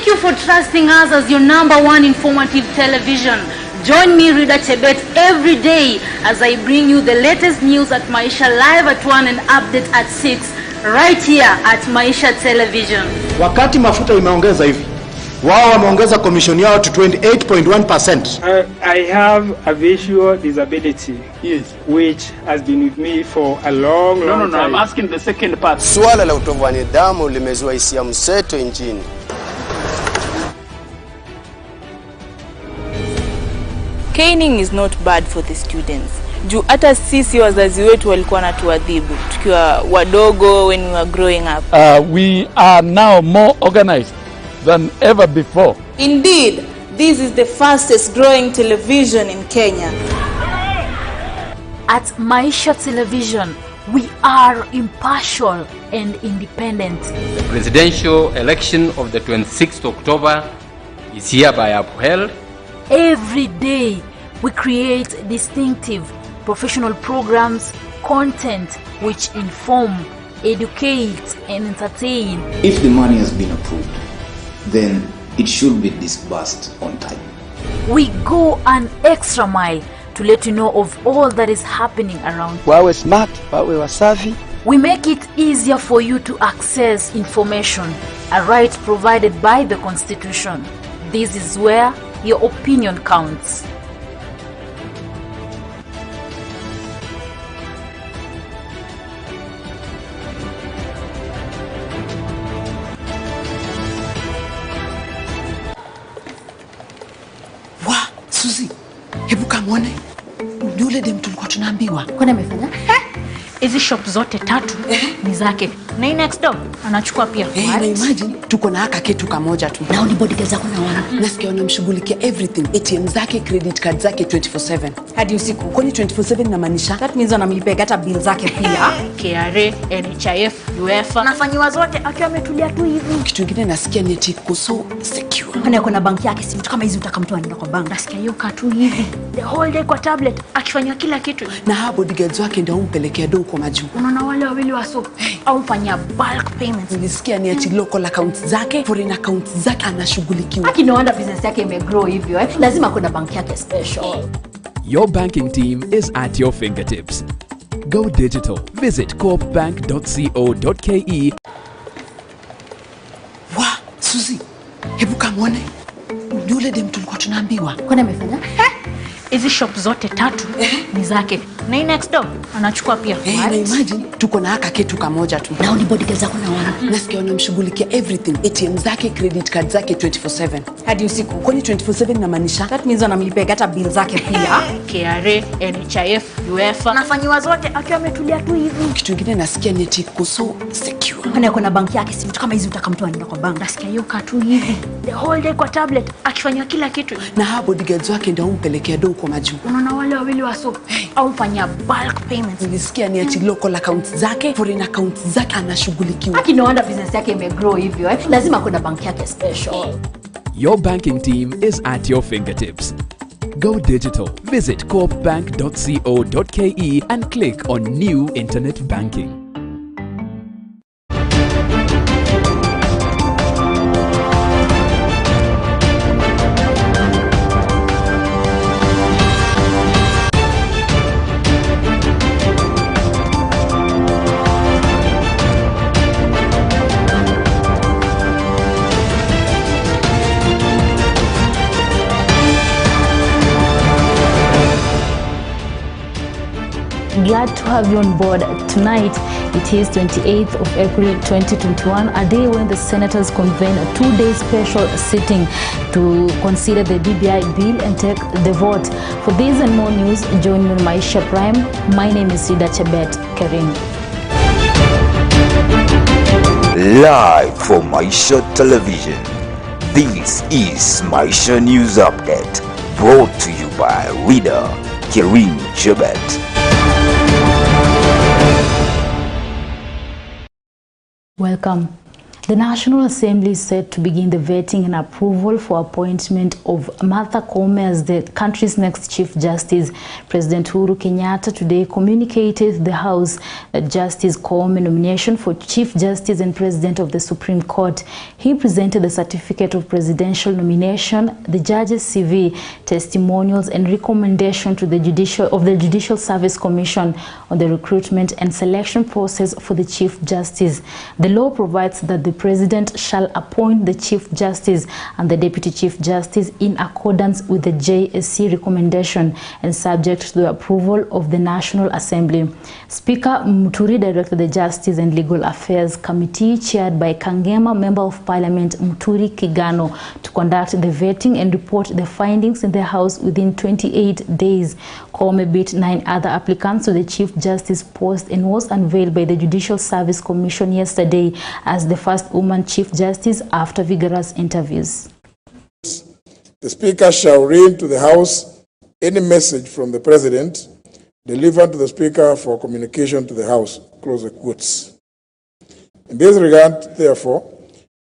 Thank you for trusting us as your #1 informative television. Join me, Rida Chebet, every day as I bring you the latest news at Maisha Live at 1 and update at 6, right here at Maisha Television. Wakati mafuta imeongeza hivi, wao wameongeza commission yao to 28.1%. I have a visual disability, yes, which has been with me for a long time. No, I'm asking the second part. Swala la utovu wa nidhamu limezua hisia mseto nchini. Caning is not bad for the students. Juu hata sisi wazazi wetu walikuwa natuadhibu tukiwa wadogo when we were growing up. We are now more organized than ever before. Indeed, this is the fastest growing television in Kenya. At Maisha Television, we are impartial and independent. The presidential election of the 26th October is hereby upheld. Every day, we create distinctive professional programs, content which inform, educate, and entertain. If the money has been approved, then it should be disbursed on time. We go an extra mile to let you know of all that is happening around. Wawe smart, wawe wasafi. We make it easier for you to access information, a right provided by the Constitution. This is where your opinion counts. Suzy, hebu kamwone. Yule dem tulikuwa tunaambiwa. Kwani amefanya? Hizi shop zote 3 ni zake. Na next door anachukua pia. Na imagine tuko na haka kitu kamoja tu. Na bodyguards zako na wana. Nasikia wanamshughulikia everything. ATM zake, credit card zake 24/7. Hadi usiku. Kwani 24/7 inamaanisha? That means anamlipia hata bill zake pia. KRA, NHIF, UEFA. Anafanywa zote akiwa ametulia tu hivi. Kitu kingine nasikia ni eti so secure. Kwani kuna banki yake, si mtu kama hizi utakamtoa anaenda kwa bank. Nasikia hiyo tu hivi. The whole day kwa tablet akifanywa kila kitu. Na hao bodyguards wake ndio umpelekea do kwa majuu. Unaona wale wawili waso au fanya bulk payments. Nilisikia ni ati local accounts zake, foreign accounts zake anashughulikiwa. Aki no wonder business yake imegrow hivyo Lazima kuna bank yake special. Your banking team is at your fingertips. Go digital. Visit coopbank.co.ke. Suzy, hebu kamwone. Yule dem tulikuwa tunaambiwa. Kwani amefanya? Hizi shop zote 3 ni zake. Na next door anachukua pia. Na imagine tuko na haka kitu kamoja tu. Na bodyguards zako na wana. Nasikia wanamshughulikia everything. ATM zake, credit card zake 24/7. Hadi usiku. Kwani 24/7 inamaanisha? That means anamlipia hata bill zake pia. KRA, NHIF, UEFA. Anafanywa zote akiwa ametulia tu hivi. Kitu kingine nasikia ni eti so secure. Kwani kuna banki yake, si mtu kama hizi utakamtoa anaenda kwa bank. Nasikia hiyo tu hivi. The whole day kwa tablet akifanywa kila kitu. Na hao bodyguards wake ndio umpelekea do kwa majuu. Unaona wale wawili waso au fanya bulk payments. Nilisikia ni ati local accounts zake, foreign accounts zake anashughulikiwa. Aki no wonder business yake imegrow hivyo Lazima kuna bank yake special. Your banking team is at your fingertips. Go digital. Visit coopbank.co.ke and click on New Internet Banking. Glad to have you on board tonight. It is 28th of April 2021, a day when the senators convene a 2-day special sitting to consider the BBI bill and take the vote. For this and more news, join me on Maisha Prime. My name is Rida Chebet Karim. Live for Maisha Television. This is Maisha News Update, brought to you by Rida Karim Chebet. Welcome. The National Assembly is set to begin the vetting and approval for appointment of Martha Koome as the country's next Chief Justice. President Uhuru Kenyatta today communicated to the House that Justice Koome nomination for Chief Justice and President of the Supreme Court. He presented the certificate of presidential nomination, the judge's CV, testimonials and recommendation to the Judicial Service Commission on the recruitment and selection process for the Chief Justice. The law provides that the President shall appoint the Chief Justice and the Deputy Chief Justice in accordance with the JSC recommendation and subject to the approval of the National Assembly. Speaker Muturi directed the Justice and Legal Affairs Committee, chaired by Kangema Member of Parliament Muturi Kigano, to conduct the vetting and report the findings in the House within 28 days. Koome beat 9 other applicants to the Chief Justice post and was unveiled by the Judicial Service Commission yesterday as the first woman Chief Justice after vigorous interviews. The Speaker shall read to the House any message from the President delivered to the Speaker for communication to the House. Close the quotes. In this regard, therefore,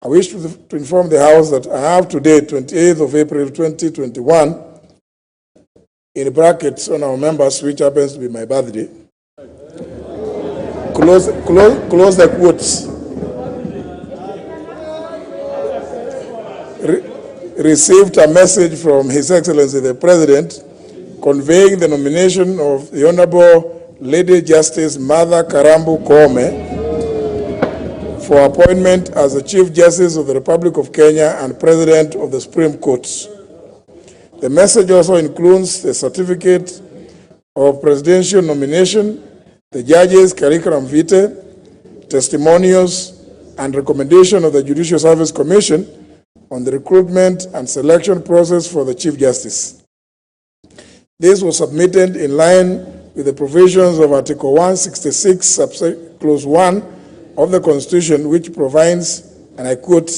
I wish to inform the House that I have today, 28th of April 2021, in brackets on our members, which happens to be my birthday. Close the quotes. Received a message from His Excellency the President conveying the nomination of the Honorable Lady Justice Martha Karambu Koome for appointment as the Chief Justice of the Republic of Kenya and President of the Supreme Court. The message also includes the certificate of presidential nomination, the judge's curriculum vitae, testimonials, and recommendation of the Judicial Service Commission on the recruitment and selection process for the Chief Justice. This was submitted in line with the provisions of Article 166, Clause 1 of the Constitution, which provides, and I quote,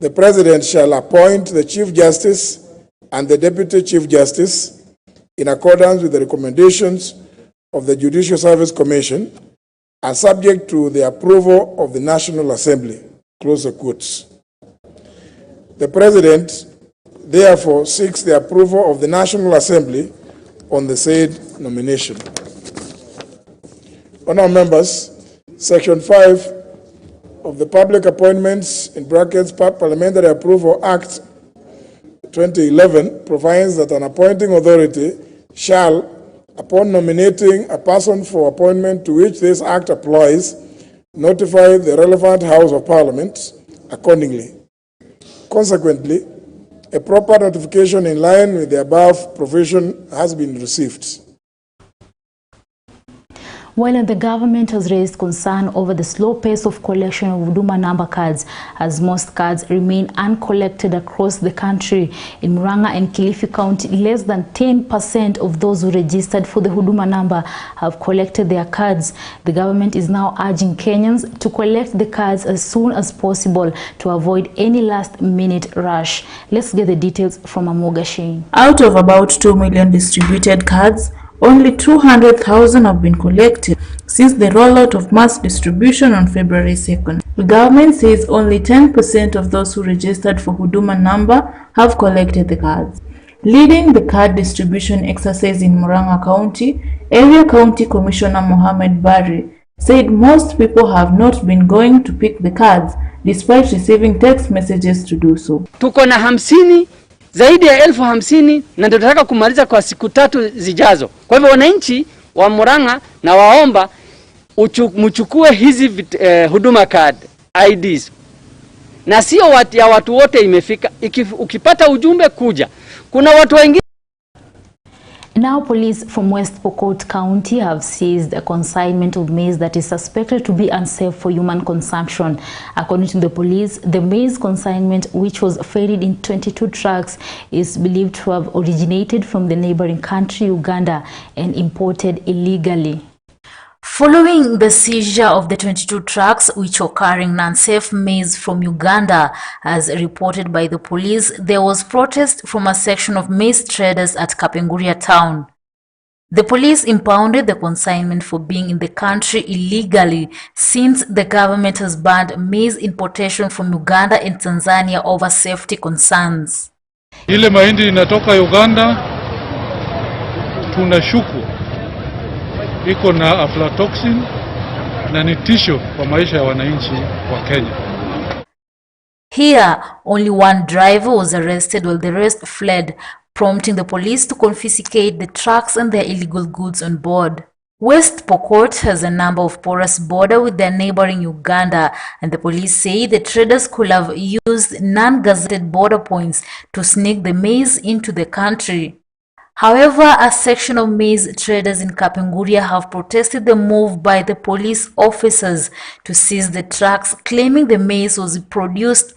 "The President shall appoint the Chief Justice and the Deputy Chief Justice in accordance with the recommendations of the Judicial Service Commission and subject to the approval of the National Assembly." Close the quotes. The President therefore seeks the approval of the National Assembly on the said nomination. Honourable members, Section 5 of the Public Appointments in brackets Parliamentary Approval Act 2011 provides that an appointing authority shall, upon nominating a person for appointment to which this act applies, notify the relevant House of Parliament accordingly. Consequently, a proper notification in line with the above provision has been received. While the government has raised concern over the slow pace of collection of Huduma number cards, as most cards remain uncollected across the country. In Murang'a and Kilifi County, less than 10% of those who registered for the Huduma number have collected their cards. The government is now urging Kenyans to collect the cards as soon as possible to avoid any last-minute rush. Let's get the details from Amogashi. Out of about 2 million distributed cards, only 200,000 have been collected since the rollout of mass distribution on February 2nd. The government says only 10% of those who registered for Huduma number have collected the cards. Leading the card distribution exercise in Murang'a County, Area County Commissioner Mohamed Bari said most people have not been going to pick the cards despite receiving text messages to do so. Tuko na 50 zaidi ya 50,000 na ndio tunataka kumaliza kwa siku 3 zijazo. Kwa hivyo wananchi wa Murang'a na waomba mchukue hizi Huduma card IDs. Na sio watu wote imefika. Ukipata ujumbe kuja. Kuna watu wengine. Now, police from West Pokot County have seized a consignment of maize that is suspected to be unsafe for human consumption. According to the police, the maize consignment, which was ferried in 22 trucks, is believed to have originated from the neighboring country, Uganda, and imported illegally. Following the seizure of the 22 trucks which were carrying unsafe maize from Uganda, as reported by the police, there was protest from a section of maize traders at Kapenguria town. The police impounded the consignment for being in the country illegally since the government has banned maize importation from Uganda and Tanzania over safety concerns. Ile mahindi inatoka Uganda tunashuku iko na aflatoxin na ni tisho kwa maisha ya wananchi wa Kenya. Here, only one driver was arrested while the rest fled, prompting the police to confiscate the trucks and their illegal goods on board. West Pokot has a number of porous border with their neighboring Uganda, and the police say the traders could have used non-gazetted border points to sneak the maize into the country. However, a section of maize traders in Kapenguria have protested the move by the police officers to seize the trucks, claiming the maize was produced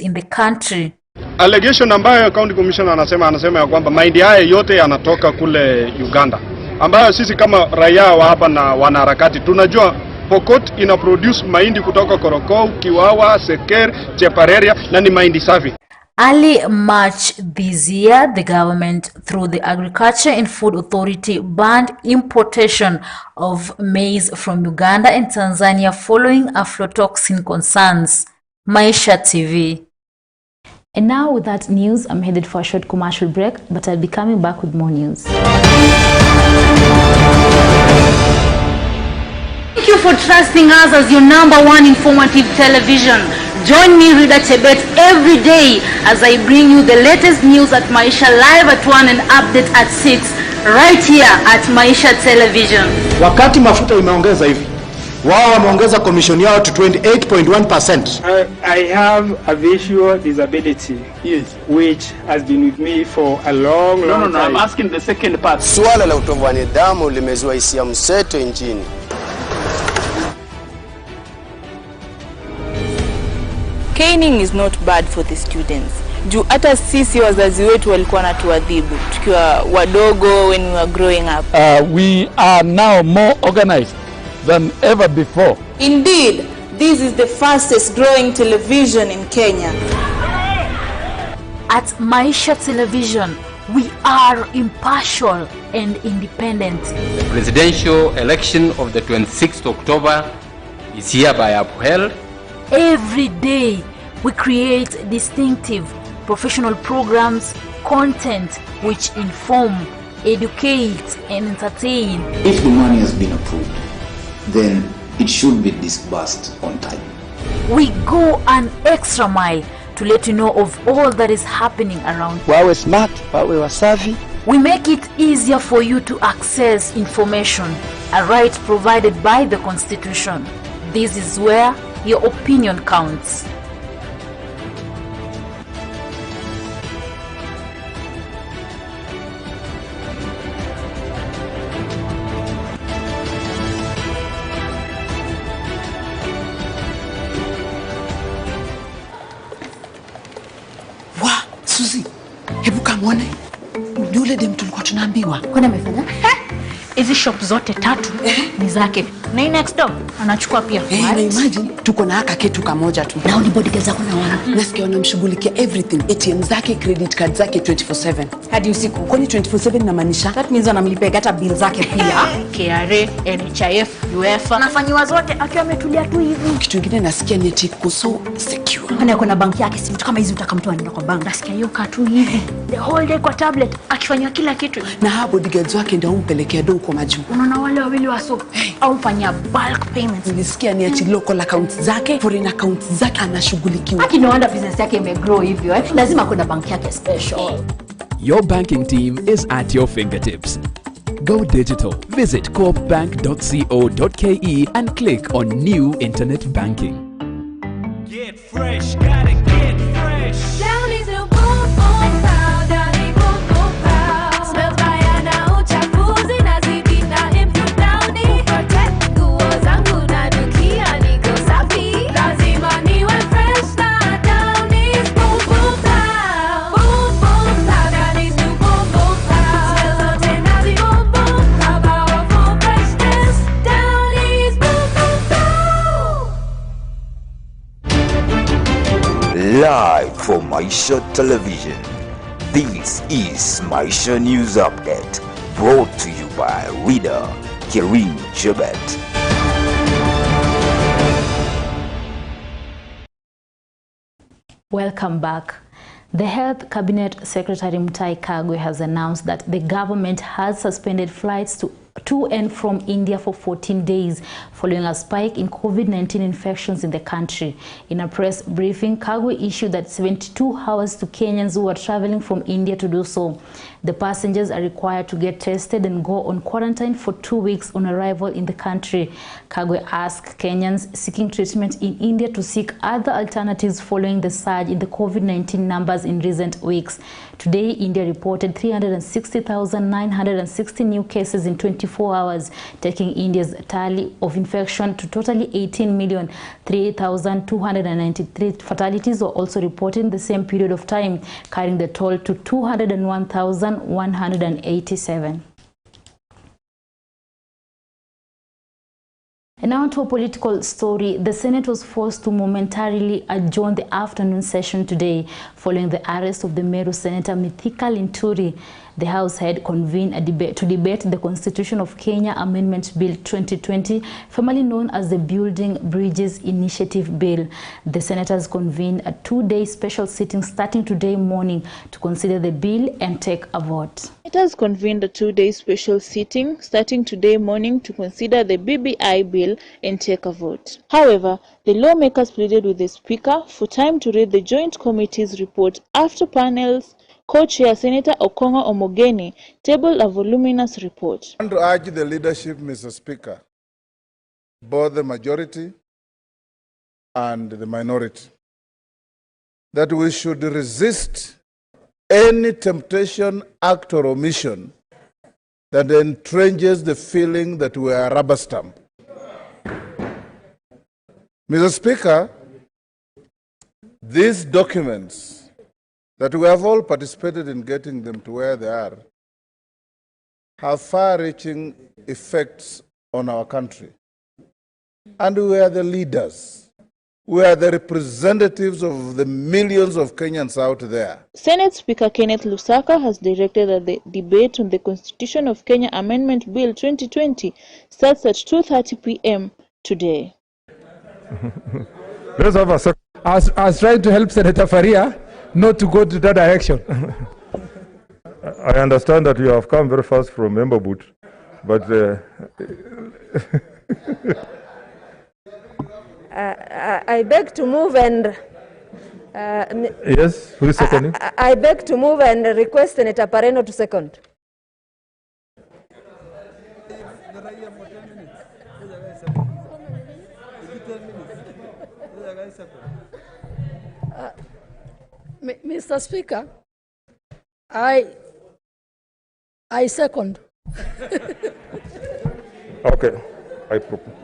in the country. Allegation ambayo county commissioner anasema ya kwamba mahindi haya yote yanatoka kule Uganda, ambayo sisi kama raia wa hapa na wanaharakati tunajua Pokot ina produce mahindi kutoka Korokou, Kiwawa, Seker, Chepareria na ni mahindi safi. Early March this year, the government, through the Agriculture and Food Authority, banned importation of maize from Uganda and Tanzania following aflatoxin concerns. Maisha TV. And now with that news, I'm headed for a short commercial break, but I'll be coming back with more news. Thank you for trusting us as your #1 informative television. Join me, Rida Chebet, every day as I bring you the latest news at Maisha Live at 1 and update at 6, right here at Maisha Television. Wakati mafuta imeongeza hivi, wao wameongeza commission yao to 28.1%. I have a visual disability, yes, which has been with me for a long time. No, I'm asking the second part. Suala la utovu wa nidhamu limezua hisia mseto nchini. Caning is not bad for the students. Juu hata sisi wazazi wetu walikuwa natuadhibu tukiwa wadogo when we were growing up. We are now more organized than ever before. Indeed, this is the fastest growing television in Kenya. At Maisha Television, we are impartial and independent. The presidential election of the 26th October is hereby upheld. Every day, we create distinctive professional programs, content which inform, educate, and entertain. If the money has been approved, then it should be disbursed on time. We go an extra mile to let you know of all that is happening around. Wawe smart, wawe wasafi. We make it easier for you to access information, a right provided by the Constitution. This is where your opinion counts. Suzi, hebu kamwone. Yule dem tulikuwa tunaambiwa. Kwani amefanya? Hizi shop zote tatu ni zake. Na hii next door anachukua pia. Na imagine tuko na haka ketu kamoja tu. Na bodyguards zako na wana. Nasikia wanamshughulikia everything. ATM zake, credit card zake 24/7. Hadi usiku. Kwani 24/7 inamaanisha? That means anamlipia hata bill zake pia. KRA, NHIF, UEFA. Anafanywa zote akiwa ametulia tu hivi. Kitu kingine nasikia ni eti so secure. Kwani kuna banki yake, si mtu kama hizi utakamtoa anaenda kwa bank. Nasikia hiyo katu hivi. The whole day kwa tablet akifanywa kila kitu. Na hapo bodyguards wake ndio umpelekea do kwa majuu. Unaona wale wawili waso au fanya bulk payments. Nilisikia ni ati local accounts zake, foreign accounts zake anashughulikiwa. Haki no wonder business yake imegrow hivyo. Lazima kuna bank yake special. Your banking team is at your fingertips. Go digital. Visit coopbank.co.ke and click on New Internet Banking. Get fresh, gotta get fresh. Down is a Live for Maisha Television. This is Maisha News Update, brought to you by reader Kirin Chebet. Welcome back. The Health Cabinet Secretary Mutahi Kagwe has announced that the government has suspended flights to and from India for 14 days following a spike in COVID-19 infections in the country. In a press briefing, Kagwe issued that 72 hours to Kenyans who are traveling from India to do so. The passengers are required to get tested and go on quarantine for 2 weeks on arrival in the country. Kagwe asked Kenyans seeking treatment in India to seek other alternatives following the surge in the COVID-19 numbers in recent weeks. Today, India reported 360,960 new cases in 24 hours, taking India's tally of infection to totally 18,003,293. Fatalities were also reported in the same period of time, carrying the toll to 201,187. And now to a political story. The Senate was forced to momentarily adjourn the afternoon session today following the arrest of the Meru Senator Mithika Linturi. The House had convened a debate to debate the Constitution of Kenya Amendment Bill 2020, formerly known as the Building Bridges Initiative Bill. The senators convened a 2-day special sitting starting today morning to consider the bill and take a vote. Senators convened a 2-day special sitting starting today morning to consider the BBI bill and take a vote. However, the lawmakers pleaded with the Speaker for time to read the Joint Committee's report after panels Co-Chair Senator Okongo Omogeni tabled a voluminous report. I want to urge the leadership, Mr. Speaker, both the majority and the minority, that we should resist any temptation, act or omission that entrenches the feeling that we are a rubber stamp. Mr. Speaker, these documents that we have all participated in getting them to where they are have far-reaching effects on our country. And we are the leaders. We are the representatives of the millions of Kenyans out there. Senate Speaker Kenneth Lusaka has directed that the debate on the Constitution of Kenya Amendment Bill 2020 starts at 2:30 p.m. today. Let's have a second. I was trying to help Senator Faria not to go to that direction. I understand that you have come very fast from member boot, but I beg to move and yes, who is seconding? I beg to move and request Senator Pareno to second. Mr. Speaker, I second. Okay, I propose.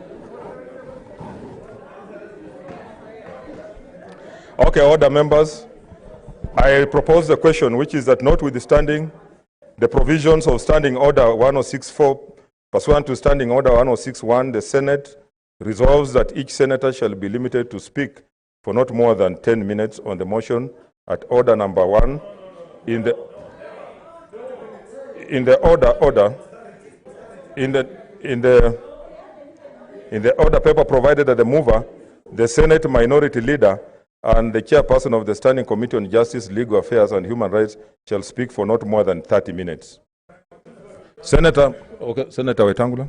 Okay, order members. I propose the question, which is that notwithstanding the provisions of Standing Order 1064, pursuant to Standing Order 1061, the Senate resolves that each senator shall be limited to speak for not more than 10 minutes on the motion at order number 1 in the order paper provided that the mover, the Senate Minority Leader, and the chairperson of the Standing Committee on Justice, Legal Affairs and Human Rights shall speak for not more than 30 minutes. Senator Wetangula.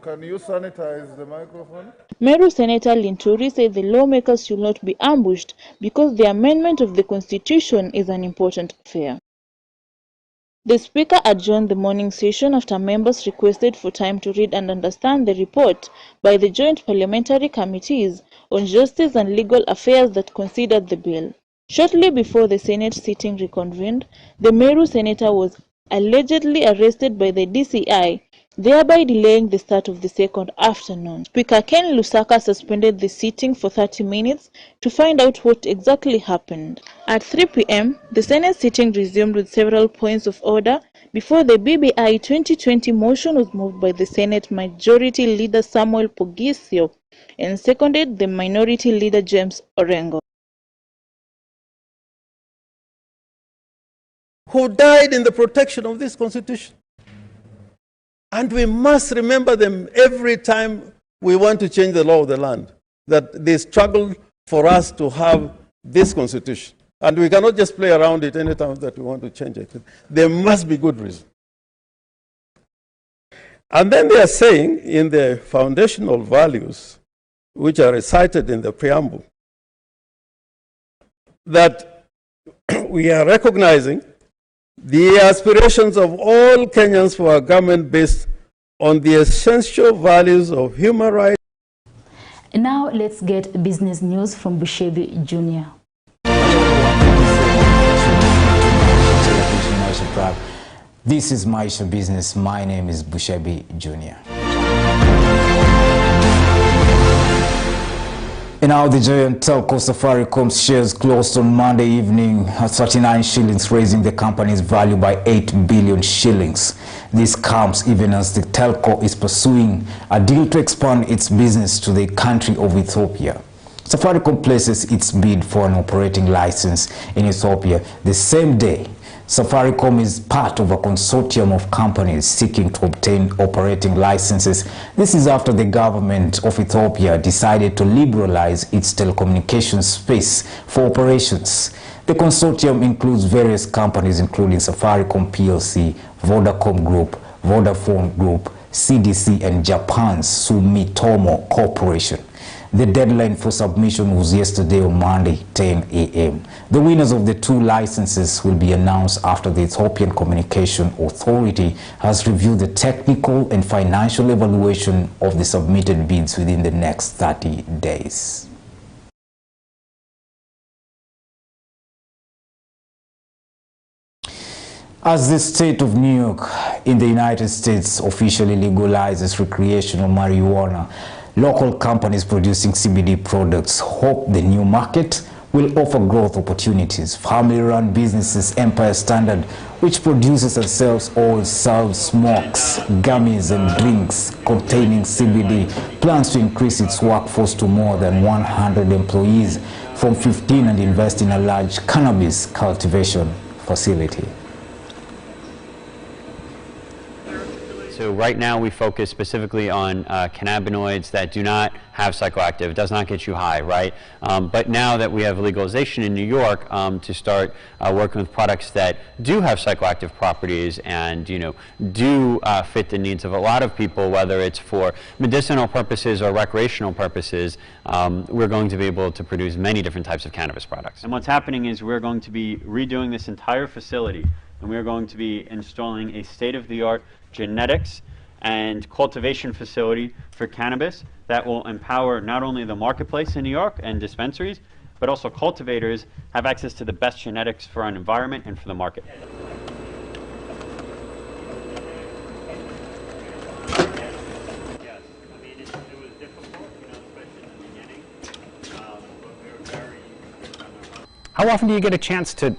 Can you sanitize the microphone? Meru Senator Linturi said the lawmakers should not be ambushed because the amendment of the Constitution is an important affair. The Speaker adjourned the morning session after members requested for time to read and understand the report by the Joint Parliamentary Committees on Justice and Legal Affairs that considered the bill. Shortly before the Senate sitting reconvened, the Meru Senator was allegedly arrested by the DCI, thereby delaying the start of the second afternoon. Speaker Ken Lusaka suspended the sitting for 30 minutes to find out what exactly happened. At 3 p.m., the Senate sitting resumed with several points of order before the BBI 2020 motion was moved by the Senate Majority Leader Samuel Pogisio and seconded the Minority Leader James Orengo. Who died in the protection of this Constitution. And we must remember them every time we want to change the law of the land, that they struggled for us to have this Constitution. And we cannot just play around it anytime that we want to change it. There must be good reason. And then they are saying in the foundational values, which are recited in the preamble, that we are recognizing the aspirations of all Kenyans for a government based on the essential values of human rights. And now let's get business news from Bushebi Jr. This is Maisha Business. My name is Bushebi Jr. And now the giant telco Safaricom's shares closed on Monday evening at 39 shillings, raising the company's value by 8 billion shillings. This comes even as the telco is pursuing a deal to expand its business to the country of Ethiopia. Safaricom places its bid for an operating license in Ethiopia the same day. Safaricom is part of a consortium of companies seeking to obtain operating licenses. This is after the government of Ethiopia decided to liberalize its telecommunications space for operations. The consortium includes various companies including Safaricom PLC, Vodacom Group, Vodafone Group, CDC and Japan's Sumitomo Corporation. The deadline for submission was yesterday on Monday, 10 a.m. The winners of the two licenses will be announced after the Ethiopian Communication Authority has reviewed the technical and financial evaluation of the submitted bids within the next 30 days. As the state of New York in the United States officially legalizes recreational marijuana, local companies producing CBD products hope the new market will offer growth opportunities. Family-run businesses Empire Standard, which produces and sells oil, serves smokes, gummies and drinks containing CBD, plans to increase its workforce to more than 100 employees from 15 and invest in a large cannabis cultivation facility. So right now we focus specifically on cannabinoids that do not have psychoactive, does not get you high, right? But now that we have legalization in New York, to start working with products that do have psychoactive properties and do fit the needs of a lot of people, whether it's for medicinal purposes or recreational purposes, we're going to be able to produce many different types of cannabis products. And what's happening is we're going to be redoing this entire facility, and we're going to be installing a state-of-the-art genetics and cultivation facility for cannabis that will empower not only the marketplace in New York and dispensaries, but also cultivators have access to the best genetics for our environment and for the market. How often do you get a chance to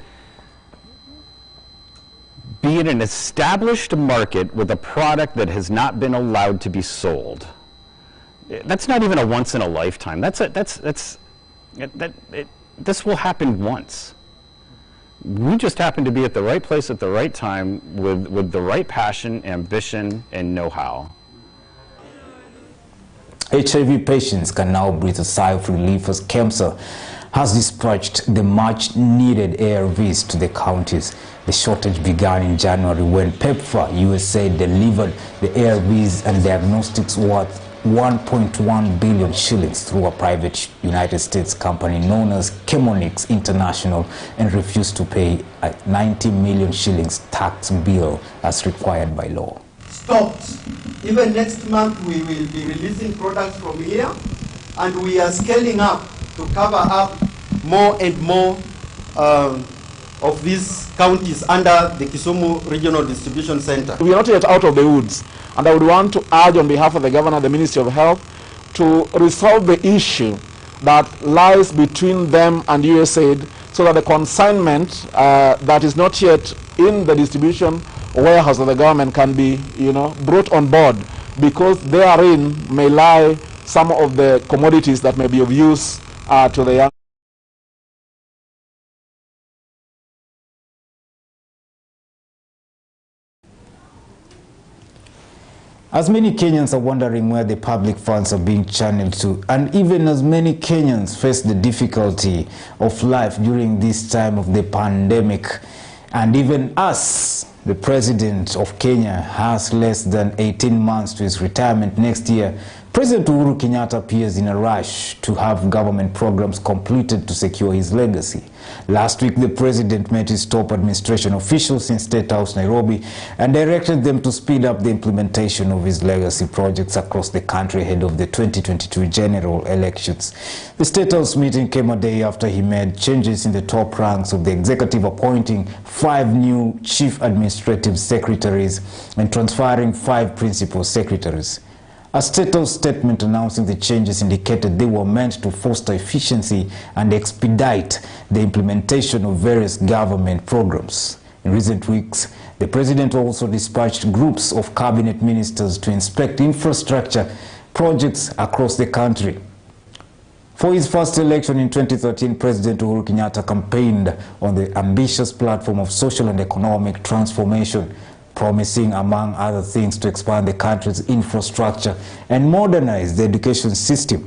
be in an established market with a product that has not been allowed to be sold? That's not even a once in a lifetime. This will happen once. We just happen to be at the right place at the right time with the right passion, ambition, and know-how. HIV patients can now breathe a sigh of relief as KEMSA has dispatched the much-needed ARVs to the counties. The shortage began in January when PEPFAR USA delivered the ARVs and diagnostics worth 1.1 billion shillings through a private United States company known as Chemonix International and refused to pay a 90 million shillings tax bill as required by law. Stopped. Even next month we will be releasing products from here, and we are scaling up to cover up more and more of these counties under the Kisumu Regional Distribution Center. We are not yet out of the woods, and I would want to urge on behalf of the Governor, the Ministry of Health, to resolve the issue that lies between them and USAID so that the consignment that is not yet in the distribution warehouse of the government can be, brought on board, because therein may lie some of the commodities that may be of use to the young. As many Kenyans are wondering where the public funds are being channeled to, and even as many Kenyans face the difficulty of life during this time of the pandemic, and even us, the President of Kenya has less than 18 months to his retirement next year, President Uhuru Kenyatta appears in a rush to have government programs completed to secure his legacy. Last week, the President met his top administration officials in State House, Nairobi, and directed them to speed up the implementation of his legacy projects across the country ahead of the 2022 general elections. The State House meeting came a day after he made changes in the top ranks of the executive, appointing 5 new chief administrative secretaries and transferring 5 principal secretaries. A State House statement announcing the changes indicated they were meant to foster efficiency and expedite the implementation of various government programs. In recent weeks, the President also dispatched groups of cabinet ministers to inspect infrastructure projects across the country. For his first election in 2013, President Uhuru Kenyatta campaigned on the ambitious platform of social and economic transformation, promising, among other things, to expand the country's infrastructure and modernize the education system.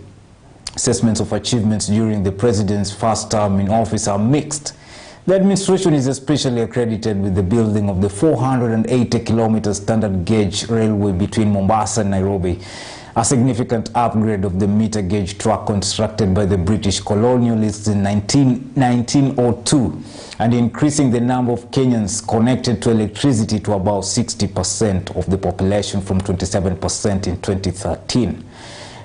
Assessments of achievements during the president's first term in office are mixed. The administration is especially accredited with the building of the 480-kilometer standard gauge railway between Mombasa and Nairobi, a significant upgrade of the meter gauge track constructed by the British colonialists in 1902, and increasing the number of Kenyans connected to electricity to about 60% of the population from 27% in 2013.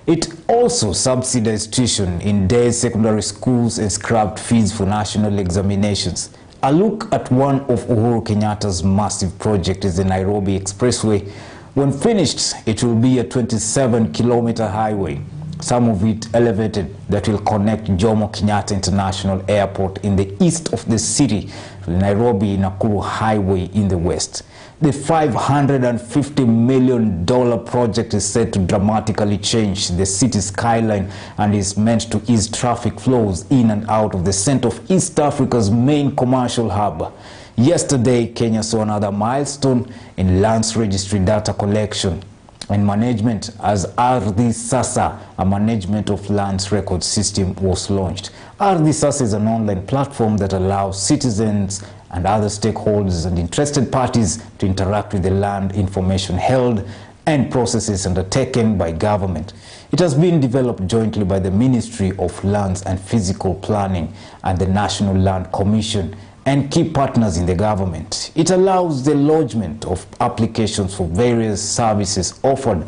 It also subsidized tuition in day secondary schools and scrapped fees for national examinations. A look at one of Uhuru Kenyatta's massive projects is the Nairobi Expressway. When finished, it will be a 27-kilometer highway, some of it elevated, that will connect Jomo Kenyatta International Airport in the east of the city to the Nairobi-Nakuru Highway in the west. The $550 million project is set to dramatically change the city's skyline and is meant to ease traffic flows in and out of the center of East Africa's main commercial hub. Yesterday, Kenya saw another milestone in lands registry data collection and management as Ardhi Sasa, a management of lands record system, was launched. Ardhi Sasa is an online platform that allows citizens and other stakeholders and interested parties to interact with the land information held and processes undertaken by government. It has been developed jointly by the Ministry of Lands and Physical Planning and the National Land Commission and key partners in the government. It allows the lodgement of applications for various services offered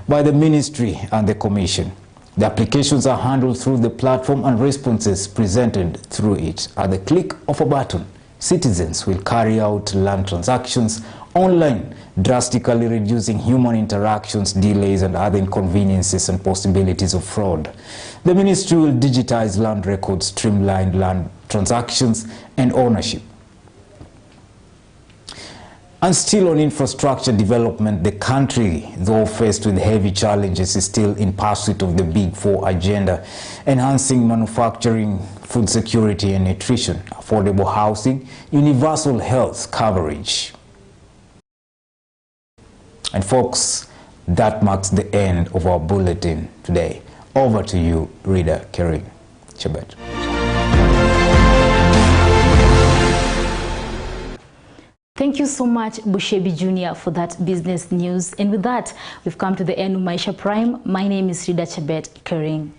by the ministry and the commission. The applications are handled through the platform and responses presented through it. At the click of a button, citizens will carry out land transactions online, drastically reducing human interactions, delays, and other inconveniences and possibilities of fraud. The ministry will digitize land records, streamline land transactions and ownership. And still on infrastructure development, the country, though faced with heavy challenges, is still in pursuit of the Big Four agenda, enhancing manufacturing, food security and nutrition, affordable housing, universal health coverage. And folks, that marks the end of our bulletin today. Over to you, reader Karim Chebet. Thank you so much, Bushebi Jr., for that business news. And with that, we've come to the end of Maisha Prime. My name is Rida Chebet Kering.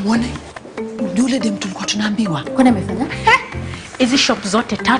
Mwone, yule dem tulikuwa tunaambiwa. Kwani amefanya? Hizi shop zote 3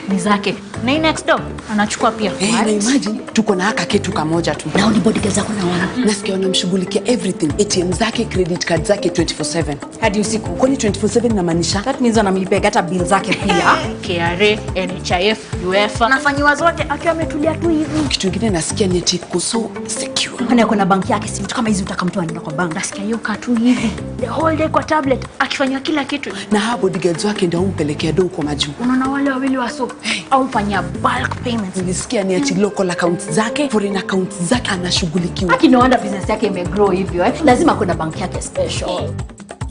ni zake. Na next door anachukua pia. Na imagine tuko na haka ketu kamoja tu. Na bodyguards zako na wana. Nasikia wanamshughulikia everything. ATM zake, credit card zake 24/7. Hadi usiku. Kwani 24/7 inamaanisha? That means anamlipia hata bill zake pia. KRA, NHIF, UEFA. Anafanywa zote akiwa ametulia tu hivi. Kitu kingine nasikia ni eti so secure. Kana kuna banki yake, si vitu kama hizi utakamtoa nenda kwa bank. Nasikia hiyo katu hivi. The whole day kwa tablet akifanywa kila kitu. Na hao bodyguards wake ndio umpelekea do kwa majuu. Unaona wale wawili waso au fanya bulk payments. Nilisikia ni ati local accounts zake, foreign accounts zake anashughulikiwa. Lakini no wonder business yake imegrow hivyo Lazima kuna bank yake special.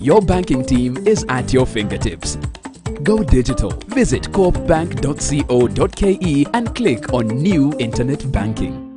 Your banking team is at your fingertips. Go digital. Visit coopbank.co.ke and click on New Internet Banking.